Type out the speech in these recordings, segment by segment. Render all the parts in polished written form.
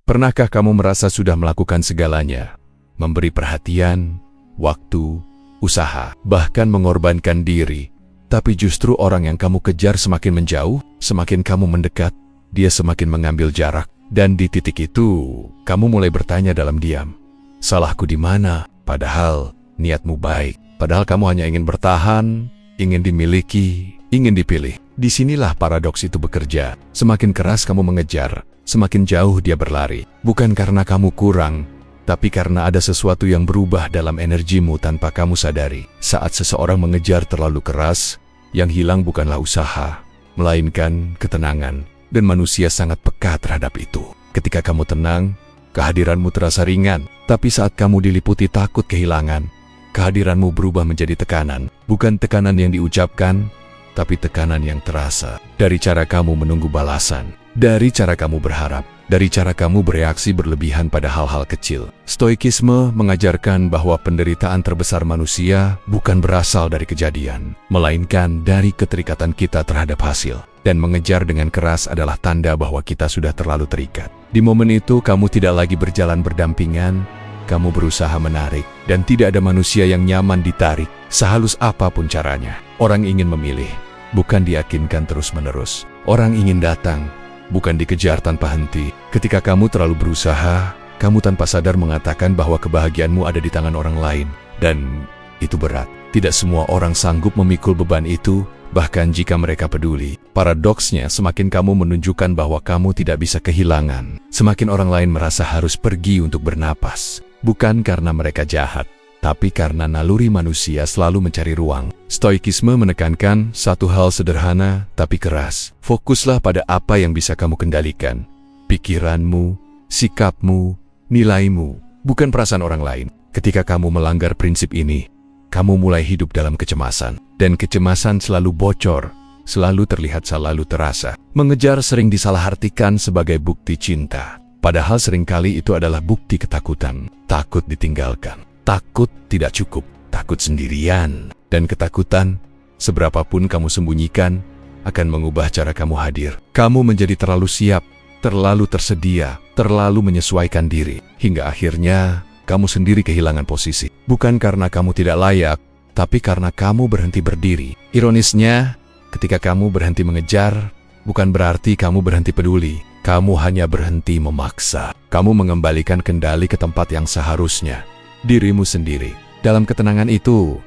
Pernahkah kamu merasa sudah melakukan segalanya? Memberi perhatian, waktu, usaha, bahkan mengorbankan diri. Tapi justru orang yang kamu kejar semakin menjauh, semakin kamu mendekat, dia semakin mengambil jarak. Dan di titik itu, kamu mulai bertanya dalam diam, salahku di mana? Padahal niatmu baik. Padahal kamu hanya ingin bertahan, ingin dimiliki, ingin dipilih. Disinilah paradoks itu bekerja. Semakin keras kamu mengejar, semakin jauh dia berlari. Bukan karena kamu kurang, tapi karena ada sesuatu yang berubah dalam energimu tanpa kamu sadari. Saat seseorang mengejar terlalu keras, yang hilang bukanlah usaha, melainkan ketenangan. Dan manusia sangat peka terhadap itu. Ketika kamu tenang, kehadiranmu terasa ringan. Tapi saat kamu diliputi takut kehilangan, kehadiranmu berubah menjadi tekanan. Bukan tekanan yang diucapkan, tapi tekanan yang terasa. Dari cara kamu menunggu balasan, dari cara kamu berharap, dari cara kamu bereaksi berlebihan pada hal-hal kecil. Stoikisme mengajarkan bahwa penderitaan terbesar manusia bukan berasal dari kejadian, melainkan dari keterikatan kita terhadap hasil. Dan mengejar dengan keras adalah tanda bahwa kita sudah terlalu terikat. Di momen itu kamu tidak lagi berjalan berdampingan, kamu berusaha menarik. Dan tidak ada manusia yang nyaman ditarik, sehalus apapun caranya. Orang ingin memilih, bukan diyakinkan terus-menerus. Orang ingin datang, bukan dikejar tanpa henti. Ketika kamu terlalu berusaha, kamu tanpa sadar mengatakan bahwa kebahagiaanmu ada di tangan orang lain. Dan itu berat. Tidak semua orang sanggup memikul beban itu, bahkan jika mereka peduli. Paradoksnya, semakin kamu menunjukkan bahwa kamu tidak bisa kehilangan, semakin orang lain merasa harus pergi untuk bernapas. Bukan karena mereka jahat, tapi karena naluri manusia selalu mencari ruang. Stoikisme menekankan satu hal sederhana tapi keras. Fokuslah pada apa yang bisa kamu kendalikan. Pikiranmu, sikapmu, nilaimu, bukan perasaan orang lain. Ketika kamu melanggar prinsip ini, kamu mulai hidup dalam kecemasan. Dan kecemasan selalu bocor, selalu terlihat, selalu terasa. Mengejar sering disalahartikan sebagai bukti cinta. Padahal seringkali itu adalah bukti ketakutan. Takut ditinggalkan, takut tidak cukup, takut sendirian. Dan ketakutan, seberapapun kamu sembunyikan, akan mengubah cara kamu hadir. Kamu menjadi terlalu siap, terlalu tersedia, terlalu menyesuaikan diri. Hingga akhirnya, kamu sendiri kehilangan posisi. Bukan karena kamu tidak layak, tapi karena kamu berhenti berdiri. Ironisnya, ketika kamu berhenti mengejar, bukan berarti kamu berhenti peduli. Kamu hanya berhenti memaksa. Kamu mengembalikan kendali ke tempat yang seharusnya. Dirimu sendiri. Dalam ketenangan itu,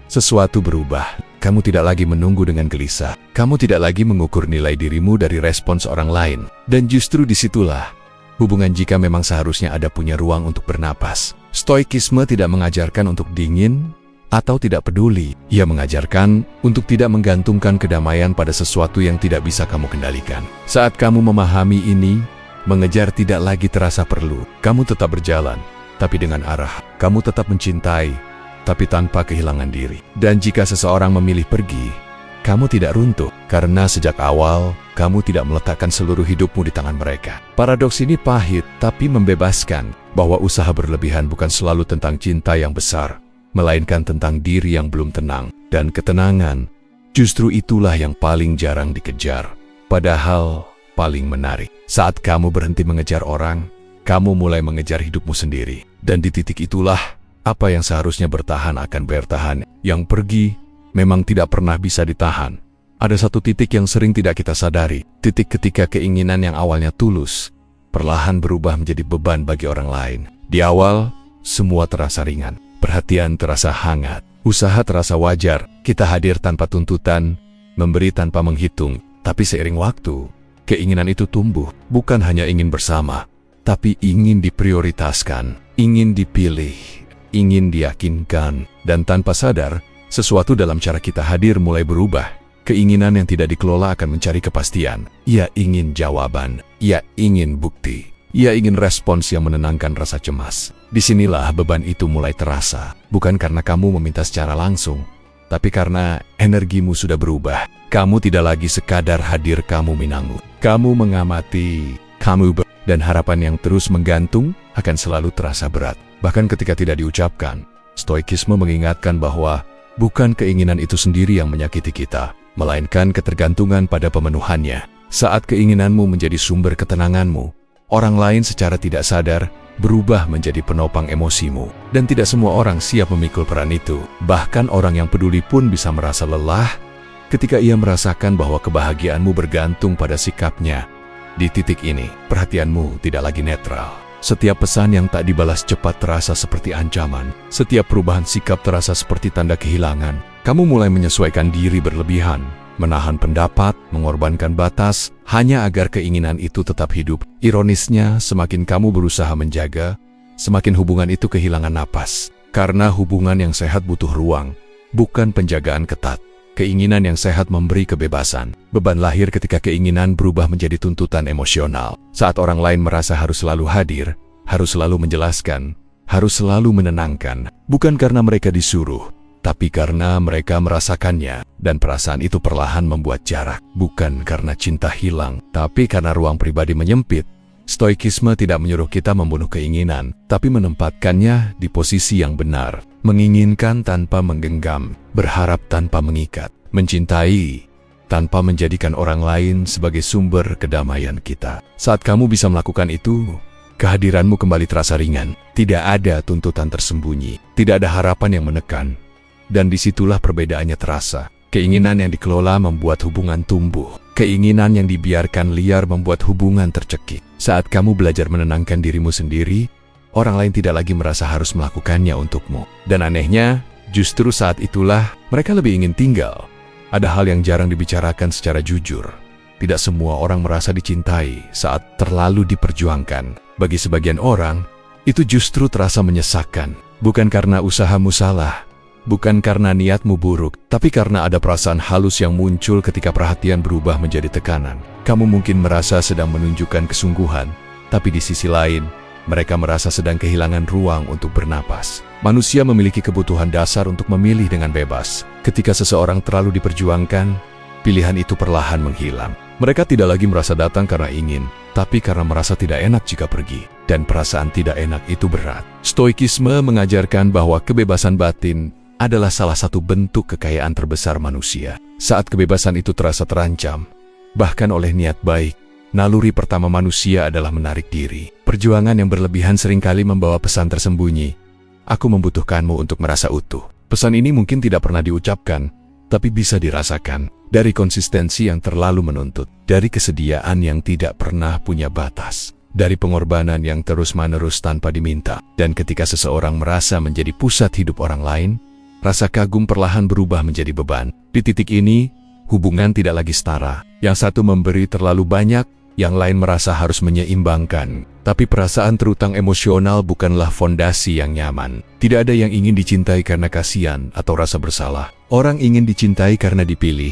sesuatu berubah. Kamu tidak lagi menunggu dengan gelisah. Kamu tidak lagi mengukur nilai dirimu dari respons orang lain. Dan justru disitulah hubungan jika memang seharusnya ada punya ruang untuk bernapas. Stoikisme tidak mengajarkan untuk dingin atau tidak peduli. Ia mengajarkan untuk tidak menggantungkan kedamaian pada sesuatu yang tidak bisa kamu kendalikan. Saat kamu memahami ini, mengejar tidak lagi terasa perlu. Kamu tetap berjalan, tapi dengan arah. Kamu tetap mencintai, tapi tanpa kehilangan diri. Dan jika seseorang memilih pergi, kamu tidak runtuh, karena sejak awal, kamu tidak meletakkan seluruh hidupmu di tangan mereka. Paradoks ini pahit, tapi membebaskan, bahwa usaha berlebihan bukan selalu tentang cinta yang besar, melainkan tentang diri yang belum tenang. Dan ketenangan, justru itulah yang paling jarang dikejar, padahal paling menarik. Saat kamu berhenti mengejar orang, kamu mulai mengejar hidupmu sendiri. Dan di titik itulah, apa yang seharusnya bertahan akan bertahan. Yang pergi, memang tidak pernah bisa ditahan. Ada satu titik yang sering tidak kita sadari. Titik ketika keinginan yang awalnya tulus, perlahan berubah menjadi beban bagi orang lain. Di awal, semua terasa ringan. Perhatian terasa hangat, usaha terasa wajar, kita hadir tanpa tuntutan, memberi tanpa menghitung. Tapi seiring waktu, keinginan itu tumbuh, bukan hanya ingin bersama, tapi ingin diprioritaskan, ingin dipilih, ingin diyakinkan. Dan tanpa sadar, sesuatu dalam cara kita hadir mulai berubah. Keinginan yang tidak dikelola akan mencari kepastian. Ia ingin jawaban, ia ingin bukti, ia ingin respons yang menenangkan rasa cemas. Disinilah beban itu mulai terasa, bukan karena kamu meminta secara langsung, tapi karena energimu sudah berubah. Kamu tidak lagi sekadar hadir, kamu menanggung. Kamu mengamati, dan harapan yang terus menggantung akan selalu terasa berat. Bahkan ketika tidak diucapkan, Stoikisme mengingatkan bahwa bukan keinginan itu sendiri yang menyakiti kita, melainkan ketergantungan pada pemenuhannya. Saat keinginanmu menjadi sumber ketenanganmu, Orang lain secara tidak sadar berubah menjadi penopang emosimu. Dan tidak semua orang siap memikul peran itu. Bahkan orang yang peduli pun bisa merasa lelah ketika ia merasakan bahwa kebahagiaanmu bergantung pada sikapnya. Di titik ini, perhatianmu tidak lagi netral. Setiap pesan yang tak dibalas cepat terasa seperti ancaman. Setiap perubahan sikap terasa seperti tanda kehilangan. Kamu mulai menyesuaikan diri berlebihan, menahan pendapat, mengorbankan batas, hanya agar keinginan itu tetap hidup. Ironisnya, semakin kamu berusaha menjaga, semakin hubungan itu kehilangan napas. Karena hubungan yang sehat butuh ruang, bukan penjagaan ketat. Keinginan yang sehat memberi kebebasan. Beban lahir ketika keinginan berubah menjadi tuntutan emosional. Saat orang lain merasa harus selalu hadir, harus selalu menjelaskan, harus selalu menenangkan. Bukan karena mereka disuruh, tapi karena mereka merasakannya. Dan perasaan itu perlahan membuat jarak. Bukan karena cinta hilang, tapi karena ruang pribadi menyempit. Stoikisme tidak menyuruh kita membunuh keinginan, tapi menempatkannya di posisi yang benar. Menginginkan tanpa menggenggam, berharap tanpa mengikat, mencintai tanpa menjadikan orang lain sebagai sumber kedamaian kita. Saat kamu bisa melakukan itu, kehadiranmu kembali terasa ringan. Tidak ada tuntutan tersembunyi, tidak ada harapan yang menekan. Dan disitulah perbedaannya terasa. Keinginan yang dikelola membuat hubungan tumbuh. Keinginan yang dibiarkan liar membuat hubungan tercekik. Saat kamu belajar menenangkan dirimu sendiri, orang lain tidak lagi merasa harus melakukannya untukmu. Dan anehnya, justru saat itulah mereka lebih ingin tinggal. Ada hal yang jarang dibicarakan secara jujur. Tidak semua orang merasa dicintai saat terlalu diperjuangkan. Bagi sebagian orang, itu justru terasa menyesakan. Bukan karena usahamu salah, bukan karena niatmu buruk, tapi karena ada perasaan halus yang muncul ketika perhatian berubah menjadi tekanan. Kamu mungkin merasa sedang menunjukkan kesungguhan, tapi di sisi lain, mereka merasa sedang kehilangan ruang untuk bernapas. Manusia memiliki kebutuhan dasar untuk memilih dengan bebas. Ketika seseorang terlalu diperjuangkan, pilihan itu perlahan menghilang. Mereka tidak lagi merasa datang karena ingin, tapi karena merasa tidak enak jika pergi. Dan perasaan tidak enak itu berat. Stoikisme mengajarkan bahwa kebebasan batin adalah salah satu bentuk kekayaan terbesar manusia. Saat kebebasan itu terasa terancam, bahkan oleh niat baik, naluri pertama manusia adalah menarik diri. Perjuangan yang berlebihan seringkali membawa pesan tersembunyi. Aku membutuhkanmu untuk merasa utuh. Pesan ini mungkin tidak pernah diucapkan, tapi bisa dirasakan. Dari konsistensi yang terlalu menuntut, dari kesediaan yang tidak pernah punya batas, dari pengorbanan yang terus-menerus tanpa diminta. Dan ketika seseorang merasa menjadi pusat hidup orang lain, rasa kagum perlahan berubah menjadi beban. Di titik ini, hubungan tidak lagi setara. Yang satu memberi terlalu banyak, yang lain merasa harus menyeimbangkan. Tapi perasaan terutang emosional bukanlah fondasi yang nyaman. Tidak ada yang ingin dicintai karena kasihan atau rasa bersalah. Orang ingin dicintai karena dipilih,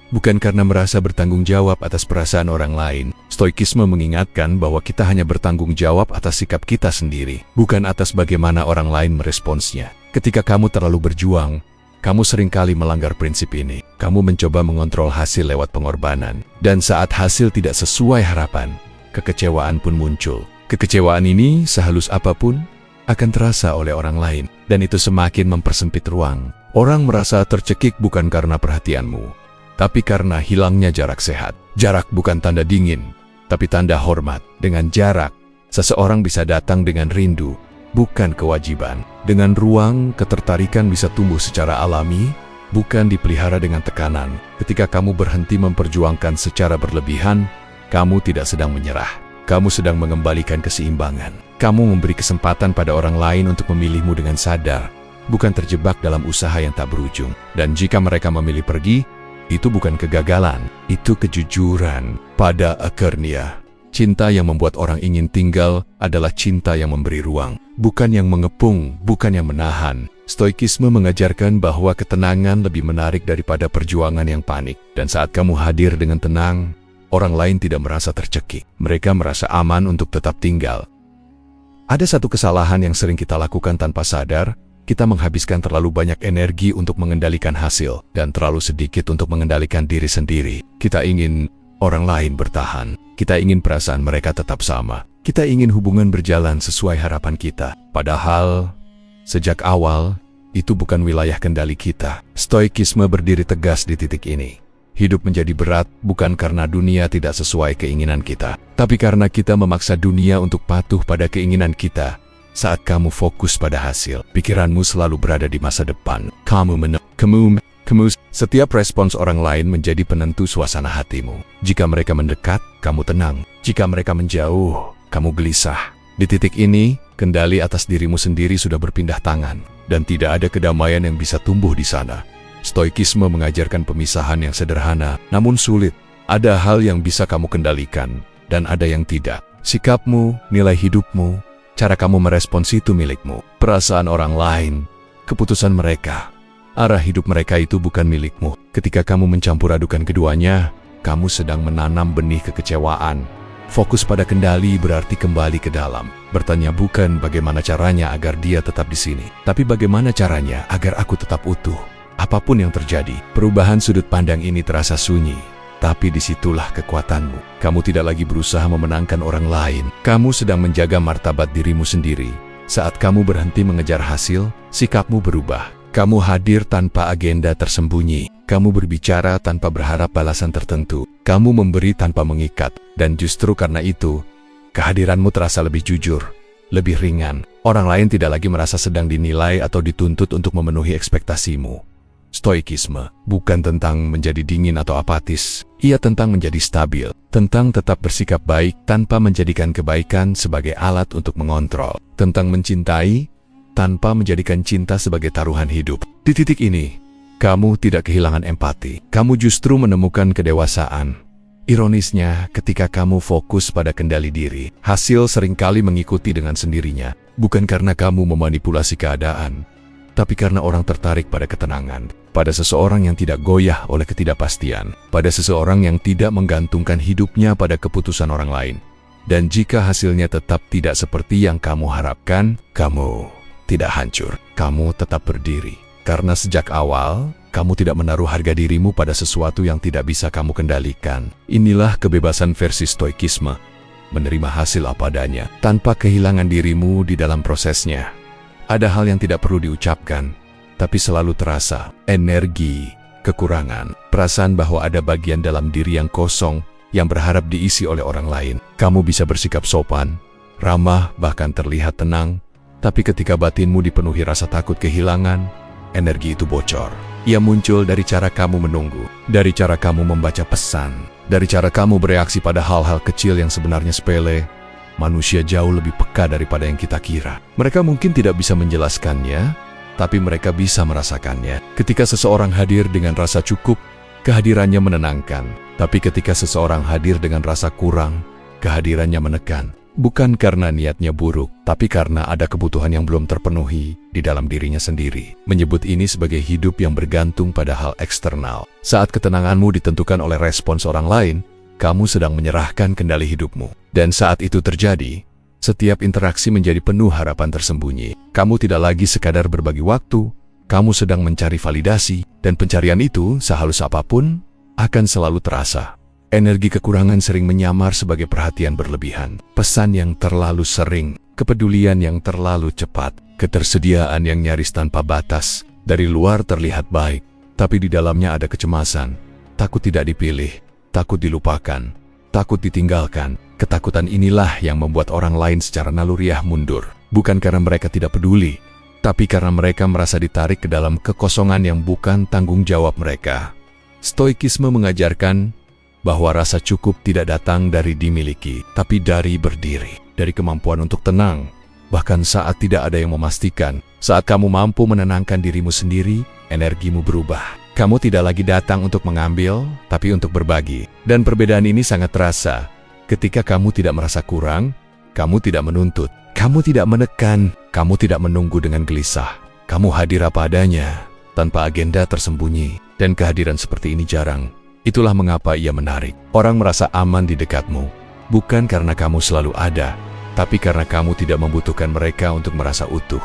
bukan karena merasa bertanggung jawab atas perasaan orang lain. Stoikisme mengingatkan bahwa kita hanya bertanggung jawab atas sikap kita sendiri, bukan atas bagaimana orang lain meresponsnya. Ketika kamu terlalu berjuang, kamu seringkali melanggar prinsip ini. Kamu mencoba mengontrol hasil lewat pengorbanan. Dan saat hasil tidak sesuai harapan, kekecewaan pun muncul. Kekecewaan ini, sehalus apapun, akan terasa oleh orang lain. Dan itu semakin mempersempit ruang. Orang merasa tercekik bukan karena perhatianmu, tapi karena hilangnya jarak sehat. Jarak bukan tanda dingin, tapi tanda hormat. Dengan jarak, seseorang bisa datang dengan rindu, bukan kewajiban. Dengan ruang, ketertarikan bisa tumbuh secara alami, bukan dipelihara dengan tekanan. Ketika kamu berhenti memperjuangkan secara berlebihan, kamu tidak sedang menyerah. Kamu sedang mengembalikan keseimbangan. Kamu memberi kesempatan pada orang lain untuk memilihmu dengan sadar, bukan terjebak dalam usaha yang tak berujung. Dan jika mereka memilih pergi, itu bukan kegagalan, itu kejujuran. Pada akhirnya, cinta yang membuat orang ingin tinggal adalah cinta yang memberi ruang, bukan yang mengepung, bukan yang menahan. Stoikisme mengajarkan bahwa ketenangan lebih menarik daripada perjuangan yang panik. Dan saat kamu hadir dengan tenang, orang lain tidak merasa tercekik. Mereka merasa aman untuk tetap tinggal. Ada satu kesalahan yang sering kita lakukan tanpa sadar. Kita menghabiskan terlalu banyak energi untuk mengendalikan hasil, dan terlalu sedikit untuk mengendalikan diri sendiri. Kita ingin orang lain bertahan. Kita ingin perasaan mereka tetap sama. Kita ingin hubungan berjalan sesuai harapan kita. Padahal, sejak awal, itu bukan wilayah kendali kita. Stoikisme berdiri tegas di titik ini. Hidup menjadi berat bukan karena dunia tidak sesuai keinginan kita, tapi karena kita memaksa dunia untuk patuh pada keinginan kita. Saat kamu fokus pada hasil, pikiranmu selalu berada di masa depan. Setiap respons orang lain menjadi penentu suasana hatimu. Jika mereka mendekat, kamu tenang. Jika mereka menjauh, kamu gelisah. Di titik ini, kendali atas dirimu sendiri sudah berpindah tangan, dan tidak ada kedamaian yang bisa tumbuh di sana. Stoikisme mengajarkan pemisahan yang sederhana, namun sulit. Ada hal yang bisa kamu kendalikan, dan ada yang tidak. Sikapmu, nilai hidupmu, cara kamu merespons itu milikmu. Perasaan orang lain, keputusan mereka, arah hidup mereka itu bukan milikmu. Ketika kamu mencampur adukan keduanya, kamu sedang menanam benih kekecewaan. Fokus pada kendali berarti kembali ke dalam. Bertanya bukan bagaimana caranya agar dia tetap di sini, tapi bagaimana caranya agar aku tetap utuh. Apapun yang terjadi, perubahan sudut pandang ini terasa sunyi, tapi disitulah kekuatanmu. Kamu tidak lagi berusaha memenangkan orang lain. Kamu sedang menjaga martabat dirimu sendiri. Saat kamu berhenti mengejar hasil, sikapmu berubah. Kamu hadir tanpa agenda tersembunyi. Kamu berbicara tanpa berharap balasan tertentu. Kamu memberi tanpa mengikat. Dan justru karena itu, kehadiranmu terasa lebih jujur, lebih ringan. Orang lain tidak lagi merasa sedang dinilai atau dituntut untuk memenuhi ekspektasimu. Stoikisme bukan tentang menjadi dingin atau apatis. Ia tentang menjadi stabil, tentang tetap bersikap baik tanpa menjadikan kebaikan sebagai alat untuk mengontrol, tentang mencintai tanpa menjadikan cinta sebagai taruhan hidup. Di titik ini, kamu tidak kehilangan empati. Kamu justru menemukan kedewasaan. Ironisnya, ketika kamu fokus pada kendali diri, hasil seringkali mengikuti dengan sendirinya. Bukan karena kamu memanipulasi keadaan, tapi karena orang tertarik pada ketenangan, pada seseorang yang tidak goyah oleh ketidakpastian, pada seseorang yang tidak menggantungkan hidupnya pada keputusan orang lain. Dan jika hasilnya tetap tidak seperti yang kamu harapkan, kamu tidak hancur, kamu tetap berdiri. Karena sejak awal, kamu tidak menaruh harga dirimu pada sesuatu yang tidak bisa kamu kendalikan. Inilah kebebasan versi stoikisme, menerima hasil apa adanya, tanpa kehilangan dirimu di dalam prosesnya. Ada hal yang tidak perlu diucapkan, tapi selalu terasa. Energi, kekurangan, perasaan bahwa ada bagian dalam diri yang kosong, yang berharap diisi oleh orang lain. Kamu bisa bersikap sopan, ramah, bahkan terlihat tenang, tapi ketika batinmu dipenuhi rasa takut kehilangan, energi itu bocor. Ia muncul dari cara kamu menunggu, dari cara kamu membaca pesan, dari cara kamu bereaksi pada hal-hal kecil yang sebenarnya sepele. Manusia jauh lebih peka daripada yang kita kira. Mereka mungkin tidak bisa menjelaskannya, tapi mereka bisa merasakannya. Ketika seseorang hadir dengan rasa cukup, kehadirannya menenangkan. Tapi ketika seseorang hadir dengan rasa kurang, kehadirannya menekan. Bukan karena niatnya buruk, tapi karena ada kebutuhan yang belum terpenuhi di dalam dirinya sendiri. Menyebut ini sebagai hidup yang bergantung pada hal eksternal. Saat ketenanganmu ditentukan oleh respons orang lain, kamu sedang menyerahkan kendali hidupmu. Dan saat itu terjadi, setiap interaksi menjadi penuh harapan tersembunyi. Kamu tidak lagi sekadar berbagi waktu, kamu sedang mencari validasi, dan pencarian itu, sehalus apapun, akan selalu terasa. Energi kekurangan sering menyamar sebagai perhatian berlebihan, pesan yang terlalu sering, kepedulian yang terlalu cepat, ketersediaan yang nyaris tanpa batas. Dari luar terlihat baik, tapi di dalamnya ada kecemasan, takut tidak dipilih, takut dilupakan, takut ditinggalkan. Ketakutan inilah yang membuat orang lain secara naluriah mundur. Bukan karena mereka tidak peduli, tapi karena mereka merasa ditarik ke dalam kekosongan yang bukan tanggung jawab mereka. Stoikisme mengajarkan bahwa rasa cukup tidak datang dari dimiliki, tapi dari berdiri, dari kemampuan untuk tenang. Bahkan saat tidak ada yang memastikan, saat kamu mampu menenangkan dirimu sendiri, energimu berubah. Kamu tidak lagi datang untuk mengambil, tapi untuk berbagi. Dan perbedaan ini sangat terasa. Ketika kamu tidak merasa kurang, kamu tidak menuntut, kamu tidak menekan, kamu tidak menunggu dengan gelisah. Kamu hadir apa adanya, tanpa agenda tersembunyi. Dan kehadiran seperti ini jarang. Itulah mengapa ia menarik. Orang merasa aman di dekatmu, bukan karena kamu selalu ada, tapi karena kamu tidak membutuhkan mereka untuk merasa utuh.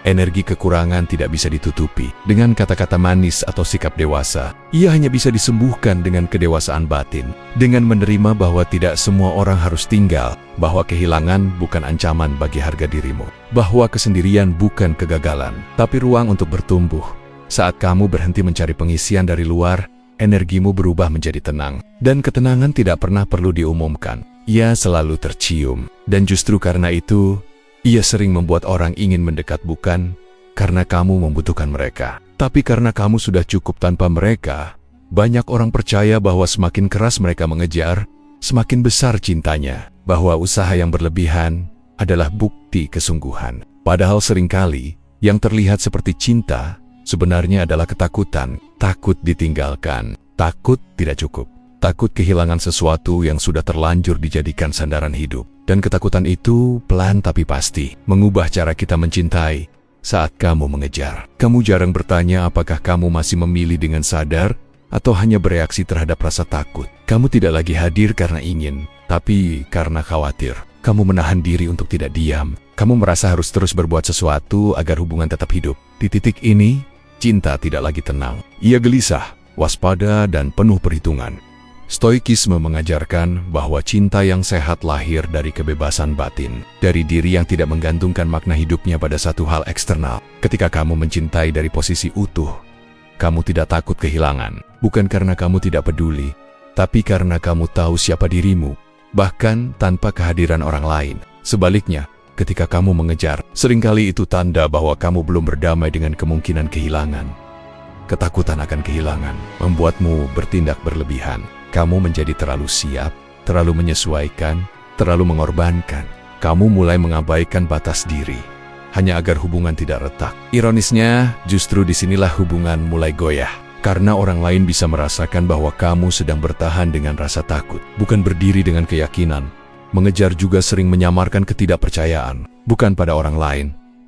Energi kekurangan tidak bisa ditutupi dengan kata-kata manis atau sikap dewasa. Ia hanya bisa disembuhkan dengan kedewasaan batin, dengan menerima bahwa tidak semua orang harus tinggal, bahwa kehilangan bukan ancaman bagi harga dirimu, bahwa kesendirian bukan kegagalan, tapi ruang untuk bertumbuh. Saat kamu berhenti mencari pengisian dari luar, energimu berubah menjadi tenang. Dan ketenangan tidak pernah perlu diumumkan. Ia selalu tercium. Dan justru karena itu, ia sering membuat orang ingin mendekat bukan karena kamu membutuhkan mereka, tapi karena kamu sudah cukup tanpa mereka. Banyak orang percaya bahwa semakin keras mereka mengejar, semakin besar cintanya. Bahwa usaha yang berlebihan adalah bukti kesungguhan. Padahal seringkali, yang terlihat seperti cinta, sebenarnya adalah ketakutan. Takut ditinggalkan, takut tidak cukup, takut kehilangan sesuatu yang sudah terlanjur dijadikan sandaran hidup. Dan ketakutan itu pelan tapi pasti mengubah cara kita mencintai. Saat kamu mengejar, kamu jarang bertanya apakah kamu masih memilih dengan sadar atau hanya bereaksi terhadap rasa takut. Kamu tidak lagi hadir karena ingin, tapi karena khawatir. Kamu menahan diri untuk tidak diam. Kamu merasa harus terus berbuat sesuatu agar hubungan tetap hidup. Di titik ini, cinta tidak lagi tenang. Ia gelisah, waspada, dan penuh perhitungan. Stoikisme mengajarkan bahwa cinta yang sehat lahir dari kebebasan batin, dari diri yang tidak menggantungkan makna hidupnya pada satu hal eksternal. Ketika kamu mencintai dari posisi utuh, kamu tidak takut kehilangan, bukan karena kamu tidak peduli, tapi karena kamu tahu siapa dirimu, bahkan tanpa kehadiran orang lain. Sebaliknya, ketika kamu mengejar, seringkali itu tanda bahwa kamu belum berdamai dengan kemungkinan kehilangan. Ketakutan akan kehilangan membuatmu bertindak berlebihan. Kamu menjadi terlalu siap, terlalu menyesuaikan, terlalu mengorbankan. Kamu mulai mengabaikan batas diri, hanya agar hubungan tidak retak. Ironisnya, justru disinilah hubungan mulai goyah. Karena orang lain bisa merasakan bahwa kamu sedang bertahan dengan rasa takut, bukan berdiri dengan keyakinan. Mengejar juga sering menyamarkan ketidakpercayaan, bukan pada orang lain,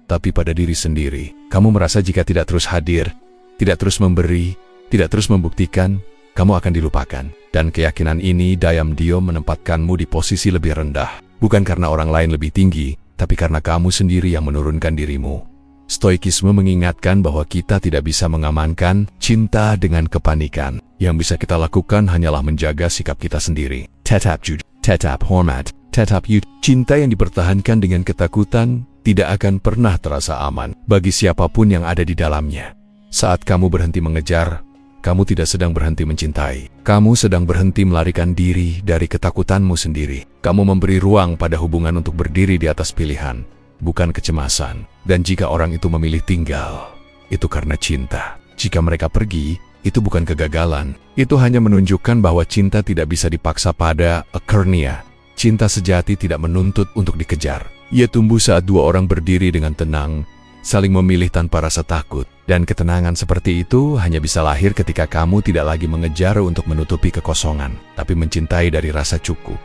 tapi pada diri sendiri. Kamu merasa jika tidak terus hadir, tidak terus memberi, tidak terus membuktikan, kamu akan dilupakan. Dan keyakinan ini diam-diam menempatkanmu di posisi lebih rendah. Bukan karena orang lain lebih tinggi, tapi karena kamu sendiri yang menurunkan dirimu. Stoikisme mengingatkan bahwa kita tidak bisa mengamankan cinta dengan kepanikan. Yang bisa kita lakukan hanyalah menjaga sikap kita sendiri. Tetap jujur, tetap hormat, tetap yud. Cinta yang dipertahankan dengan ketakutan tidak akan pernah terasa aman bagi siapapun yang ada di dalamnya. Saat kamu berhenti mengejar, kamu tidak sedang berhenti mencintai. Kamu sedang berhenti melarikan diri dari ketakutanmu sendiri. Kamu memberi ruang pada hubungan untuk berdiri di atas pilihan, bukan kecemasan. Dan jika orang itu memilih tinggal, itu karena cinta. Jika mereka pergi, itu bukan kegagalan. Itu hanya menunjukkan bahwa cinta tidak bisa dipaksa pada akernia. Cinta sejati tidak menuntut untuk dikejar. Ia tumbuh saat dua orang berdiri dengan tenang, saling memilih tanpa rasa takut. Dan ketenangan seperti itu hanya bisa lahir ketika kamu tidak lagi mengejar untuk menutupi kekosongan, tapi mencintai dari rasa cukup.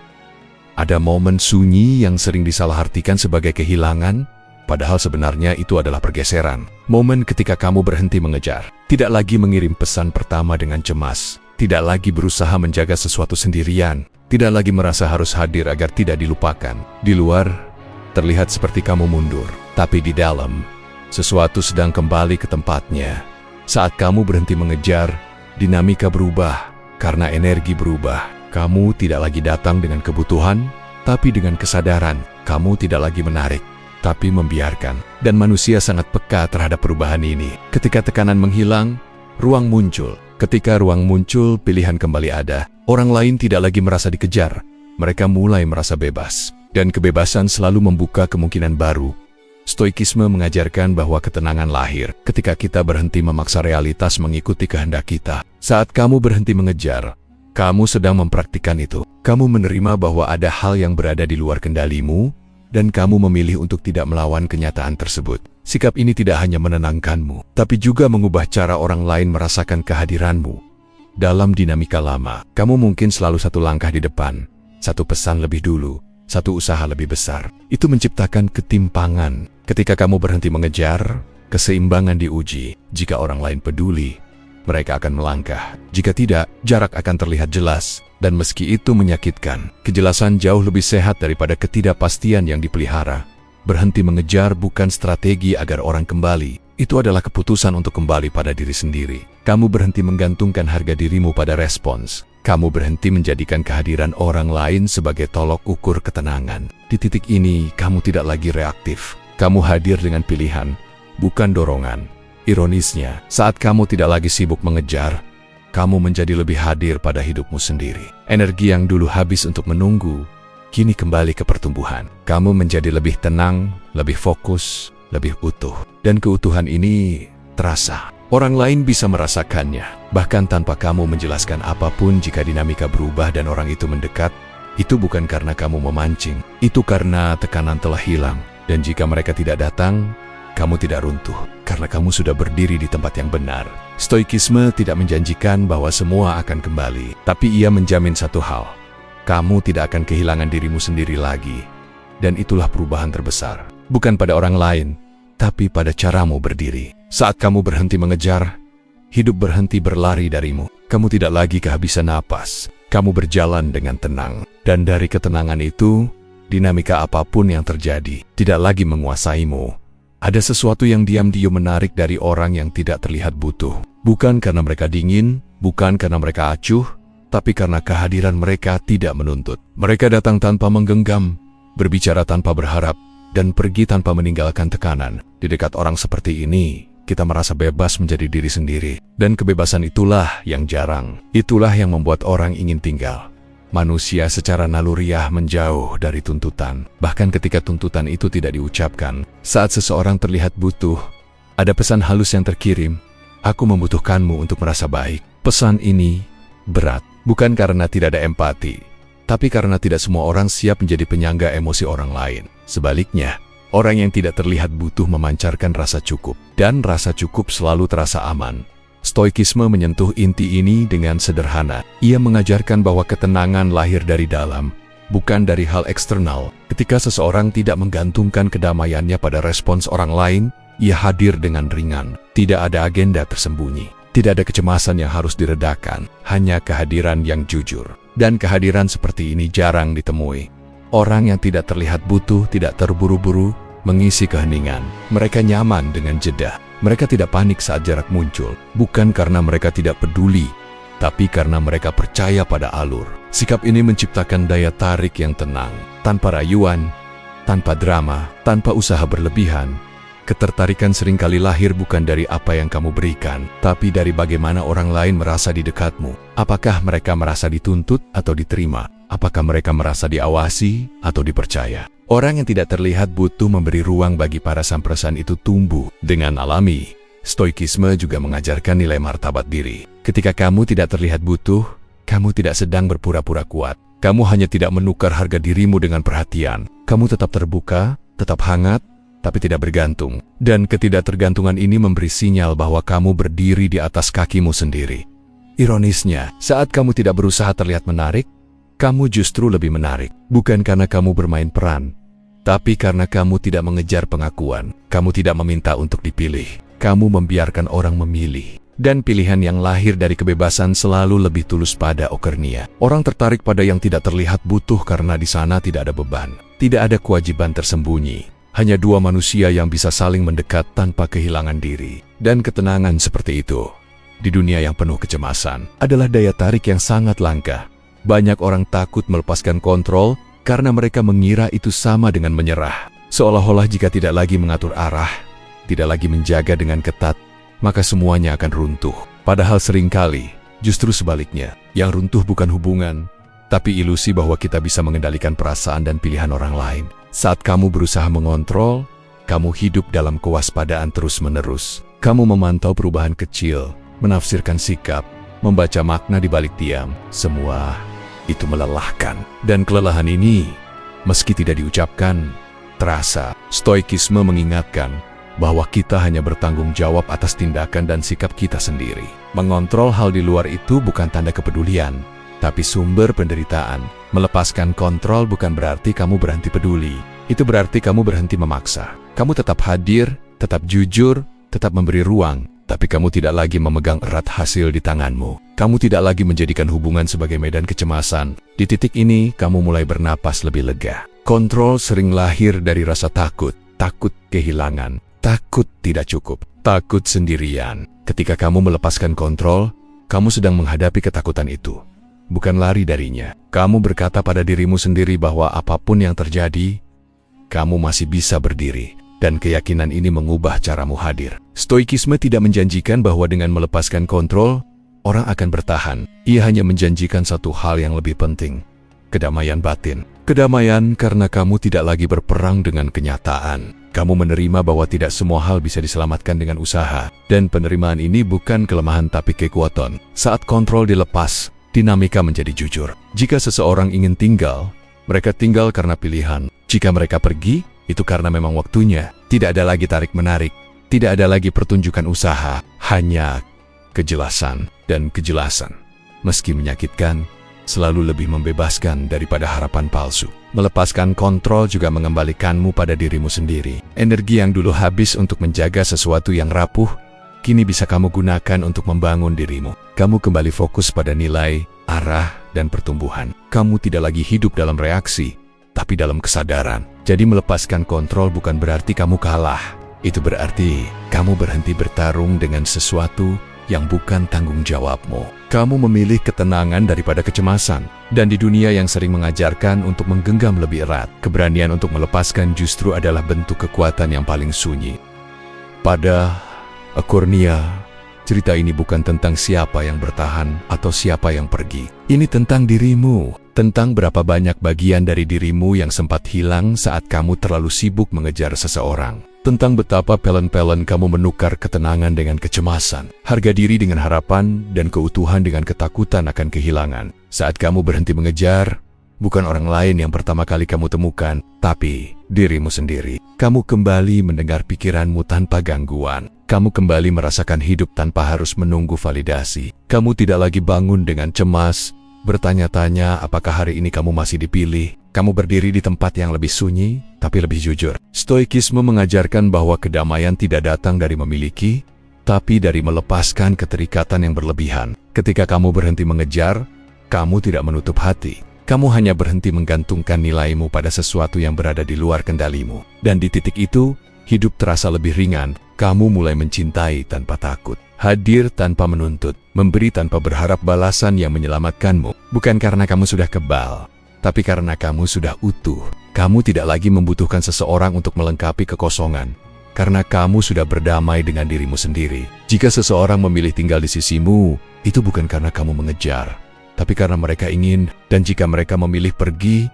Ada momen sunyi yang sering disalahartikan sebagai kehilangan, padahal sebenarnya itu adalah pergeseran. Momen ketika kamu berhenti mengejar, tidak lagi mengirim pesan pertama dengan cemas, tidak lagi berusaha menjaga sesuatu sendirian, tidak lagi merasa harus hadir agar tidak dilupakan. Di luar, terlihat seperti kamu mundur, tapi di dalam, sesuatu sedang kembali ke tempatnya. Saat kamu berhenti mengejar, dinamika berubah. Karena energi berubah, kamu tidak lagi datang dengan kebutuhan, tapi dengan kesadaran. Kamu tidak lagi menarik, tapi membiarkan. Dan manusia sangat peka terhadap perubahan ini. Ketika tekanan menghilang, ruang muncul. Ketika ruang muncul, pilihan kembali ada. Orang lain tidak lagi merasa dikejar. Mereka mulai merasa bebas. Dan kebebasan selalu membuka kemungkinan baru. Stoikisme mengajarkan bahwa ketenangan lahir ketika kita berhenti memaksa realitas mengikuti kehendak kita. Saat kamu berhenti mengejar, kamu sedang mempraktikkan itu. Kamu menerima bahwa ada hal yang berada di luar kendalimu, dan kamu memilih untuk tidak melawan kenyataan tersebut. Sikap ini tidak hanya menenangkanmu, tapi juga mengubah cara orang lain merasakan kehadiranmu. Dalam dinamika lama, kamu mungkin selalu satu langkah di depan, satu pesan lebih dulu, satu usaha lebih besar. Itu menciptakan ketimpangan. Ketika kamu berhenti mengejar, keseimbangan diuji. Jika orang lain peduli, mereka akan melangkah. Jika tidak, jarak akan terlihat jelas. Dan meski itu menyakitkan, kejelasan jauh lebih sehat daripada ketidakpastian yang dipelihara. Berhenti mengejar bukan strategi agar orang kembali. Itu adalah keputusan untuk kembali pada diri sendiri. Kamu berhenti menggantungkan harga dirimu pada respons. Kamu berhenti menjadikan kehadiran orang lain sebagai tolok ukur ketenangan. Di titik ini, kamu tidak lagi reaktif. Kamu hadir dengan pilihan, bukan dorongan. Ironisnya, saat kamu tidak lagi sibuk mengejar, kamu menjadi lebih hadir pada hidupmu sendiri. Energi yang dulu habis untuk menunggu, kini kembali ke pertumbuhan. Kamu menjadi lebih tenang, lebih fokus, lebih utuh. Dan keutuhan ini terasa. Orang lain bisa merasakannya. Bahkan tanpa kamu menjelaskan apapun, jika dinamika berubah dan orang itu mendekat, itu bukan karena kamu memancing. Itu karena tekanan telah hilang. Dan jika mereka tidak datang, kamu tidak runtuh. Karena kamu sudah berdiri di tempat yang benar. Stoikisme tidak menjanjikan bahwa semua akan kembali. Tapi ia menjamin satu hal. Kamu tidak akan kehilangan dirimu sendiri lagi. Dan itulah perubahan terbesar. Bukan pada orang lain, tapi pada caramu berdiri. Saat kamu berhenti mengejar, hidup berhenti berlari darimu. Kamu tidak lagi kehabisan napas. Kamu berjalan dengan tenang. Dan dari ketenangan itu, dinamika apapun yang terjadi tidak lagi menguasaimu. Ada sesuatu yang diam-diam menarik dari orang yang tidak terlihat butuh. Bukan karena mereka dingin, bukan karena mereka acuh, tapi karena kehadiran mereka tidak menuntut. Mereka datang tanpa menggenggam, berbicara tanpa berharap, dan pergi tanpa meninggalkan tekanan. Di dekat orang seperti ini, kita merasa bebas menjadi diri sendiri. Dan kebebasan itulah yang jarang. Itulah yang membuat orang ingin tinggal. Manusia secara naluriah menjauh dari tuntutan. Bahkan ketika tuntutan itu tidak diucapkan, saat seseorang terlihat butuh, ada pesan halus yang terkirim, "Aku membutuhkanmu untuk merasa baik." Pesan ini berat, bukan karena tidak ada empati, tapi karena tidak semua orang siap menjadi penyangga emosi orang lain. Sebaliknya, orang yang tidak terlihat butuh memancarkan rasa cukup, dan rasa cukup selalu terasa aman. Stoikisme menyentuh inti ini dengan sederhana. Ia mengajarkan bahwa ketenangan lahir dari dalam, bukan dari hal eksternal. Ketika seseorang tidak menggantungkan kedamaiannya pada respons orang lain, ia hadir dengan ringan. Tidak ada agenda tersembunyi. Tidak ada kecemasan yang harus diredakan, hanya kehadiran yang jujur. Dan kehadiran seperti ini jarang ditemui. Orang yang tidak terlihat butuh, tidak terburu-buru, mengisi keheningan. Mereka nyaman dengan jeda. Mereka tidak panik saat jarak muncul, bukan karena mereka tidak peduli, tapi karena mereka percaya pada alur. Sikap ini menciptakan daya tarik yang tenang, tanpa rayuan, tanpa drama, tanpa usaha berlebihan. Ketertarikan seringkali lahir bukan dari apa yang kamu berikan, tapi dari bagaimana orang lain merasa di dekatmu. Apakah mereka merasa dituntut atau diterima? Apakah mereka merasa diawasi atau dipercaya? Orang yang tidak terlihat butuh memberi ruang bagi para samprasan itu tumbuh dengan alami. Stoikisme juga mengajarkan nilai martabat diri. Ketika kamu tidak terlihat butuh, kamu tidak sedang berpura-pura kuat. Kamu hanya tidak menukar harga dirimu dengan perhatian. Kamu tetap terbuka, tetap hangat, tapi tidak bergantung. Dan ketidaktergantungan ini memberi sinyal bahwa kamu berdiri di atas kakimu sendiri. Ironisnya, saat kamu tidak berusaha terlihat menarik, kamu justru lebih menarik. Bukan karena kamu bermain peran, tapi karena kamu tidak mengejar pengakuan. Kamu tidak meminta untuk dipilih. Kamu membiarkan orang memilih. Dan pilihan yang lahir dari kebebasan selalu lebih tulus pada okernia. Orang tertarik pada yang tidak terlihat butuh karena di sana tidak ada beban. Tidak ada kewajiban tersembunyi. Hanya dua manusia yang bisa saling mendekat tanpa kehilangan diri. Dan ketenangan seperti itu, di dunia yang penuh kecemasan, adalah daya tarik yang sangat langka. Banyak orang takut melepaskan kontrol karena mereka mengira itu sama dengan menyerah. Seolah-olah jika tidak lagi mengatur arah, tidak lagi menjaga dengan ketat, maka semuanya akan runtuh. Padahal seringkali, justru sebaliknya, yang runtuh bukan hubungan, tapi ilusi bahwa kita bisa mengendalikan perasaan dan pilihan orang lain. Saat kamu berusaha mengontrol, kamu hidup dalam kewaspadaan terus-menerus. Kamu memantau perubahan kecil, menafsirkan sikap, membaca makna di balik diam. Semua itu melelahkan. Dan kelelahan ini, meski tidak diucapkan, terasa. Stoikisme mengingatkan bahwa kita hanya bertanggung jawab atas tindakan dan sikap kita sendiri. Mengontrol hal di luar itu bukan tanda kepedulian, tapi sumber penderitaan. Melepaskan kontrol bukan berarti kamu berhenti peduli. Itu berarti kamu berhenti memaksa. Kamu tetap hadir, tetap jujur, tetap memberi ruang, tapi kamu tidak lagi memegang erat hasil di tanganmu. Kamu tidak lagi menjadikan hubungan sebagai medan kecemasan. Di titik ini, kamu mulai bernapas lebih lega. Kontrol sering lahir dari rasa takut. Takut kehilangan. Takut tidak cukup. Takut sendirian. Ketika kamu melepaskan kontrol, kamu sedang menghadapi ketakutan itu. Bukan lari darinya. Kamu berkata pada dirimu sendiri bahwa apapun yang terjadi, kamu masih bisa berdiri. Dan keyakinan ini mengubah caramu hadir. Stoikisme tidak menjanjikan bahwa dengan melepaskan kontrol, orang akan bertahan. Ia hanya menjanjikan satu hal yang lebih penting, kedamaian batin. Kedamaian karena kamu tidak lagi berperang dengan kenyataan. Kamu menerima bahwa tidak semua hal bisa diselamatkan dengan usaha. Dan penerimaan ini bukan kelemahan tapi kekuatan. Saat kontrol dilepas, dinamika menjadi jujur. Jika seseorang ingin tinggal, mereka tinggal karena pilihan. Jika mereka pergi, itu karena memang waktunya. Tidak ada lagi tarik-menarik. Tidak ada lagi pertunjukan usaha. Hanya kejelasan dan kejelasan. Meski menyakitkan, selalu lebih membebaskan daripada harapan palsu. Melepaskan kontrol juga mengembalikanmu pada dirimu sendiri. Energi yang dulu habis untuk menjaga sesuatu yang rapuh, kini bisa kamu gunakan untuk membangun dirimu. Kamu kembali fokus pada nilai, arah, dan pertumbuhan. Kamu tidak lagi hidup dalam reaksi, tapi dalam kesadaran. Jadi melepaskan kontrol bukan berarti kamu kalah. Itu berarti kamu berhenti bertarung dengan sesuatu yang bukan tanggung jawabmu. Kamu memilih ketenangan daripada kecemasan. Dan di dunia yang sering mengajarkan untuk menggenggam lebih erat, keberanian untuk melepaskan justru adalah bentuk kekuatan yang paling sunyi. Pada Akurnia, cerita ini bukan tentang siapa yang bertahan atau siapa yang pergi. Ini tentang dirimu, tentang berapa banyak bagian dari dirimu yang sempat hilang saat kamu terlalu sibuk mengejar seseorang. Tentang betapa pelan-pelan kamu menukar ketenangan dengan kecemasan, harga diri dengan harapan, dan keutuhan dengan ketakutan akan kehilangan. Saat kamu berhenti mengejar, bukan orang lain yang pertama kali kamu temukan, tapi dirimu sendiri. Kamu kembali mendengar pikiranmu tanpa gangguan. Kamu kembali merasakan hidup tanpa harus menunggu validasi. Kamu tidak lagi bangun dengan cemas, bertanya-tanya apakah hari ini kamu masih dipilih. Kamu berdiri di tempat yang lebih sunyi, tapi lebih jujur. Stoikisme mengajarkan bahwa kedamaian tidak datang dari memiliki, tapi dari melepaskan keterikatan yang berlebihan. Ketika kamu berhenti mengejar, kamu tidak menutup hati. Kamu hanya berhenti menggantungkan nilaimu pada sesuatu yang berada di luar kendalimu. Dan di titik itu, hidup terasa lebih ringan. Kamu mulai mencintai tanpa takut, hadir tanpa menuntut, memberi tanpa berharap balasan yang menyelamatkanmu. Bukan karena kamu sudah kebal, tapi karena kamu sudah utuh. Kamu tidak lagi membutuhkan seseorang untuk melengkapi kekosongan, karena kamu sudah berdamai dengan dirimu sendiri. Jika seseorang memilih tinggal di sisimu, itu bukan karena kamu mengejar, tapi karena mereka ingin. Dan jika mereka memilih pergi,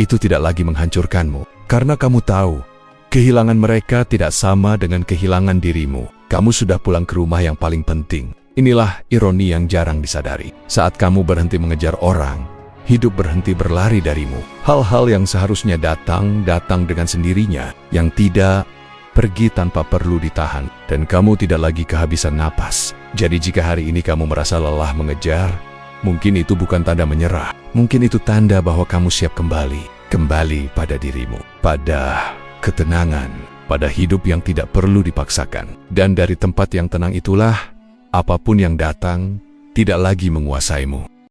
itu tidak lagi menghancurkanmu, karena kamu tahu, kehilangan mereka tidak sama dengan kehilangan dirimu. Kamu sudah pulang ke rumah yang paling penting. Inilah ironi yang jarang disadari. Saat kamu berhenti mengejar orang, hidup berhenti berlari darimu. Hal-hal yang seharusnya datang dengan sendirinya, yang tidak pergi tanpa perlu ditahan, dan kamu tidak lagi kehabisan napas. Jadi jika hari ini kamu merasa lelah mengejar, mungkin itu bukan tanda menyerah. Mungkin itu tanda bahwa kamu siap kembali pada dirimu, pada ketenangan, pada hidup yang tidak perlu dipaksakan. Dan dari tempat yang tenang itulah, apapun yang datang tidak lagi menguasaimu.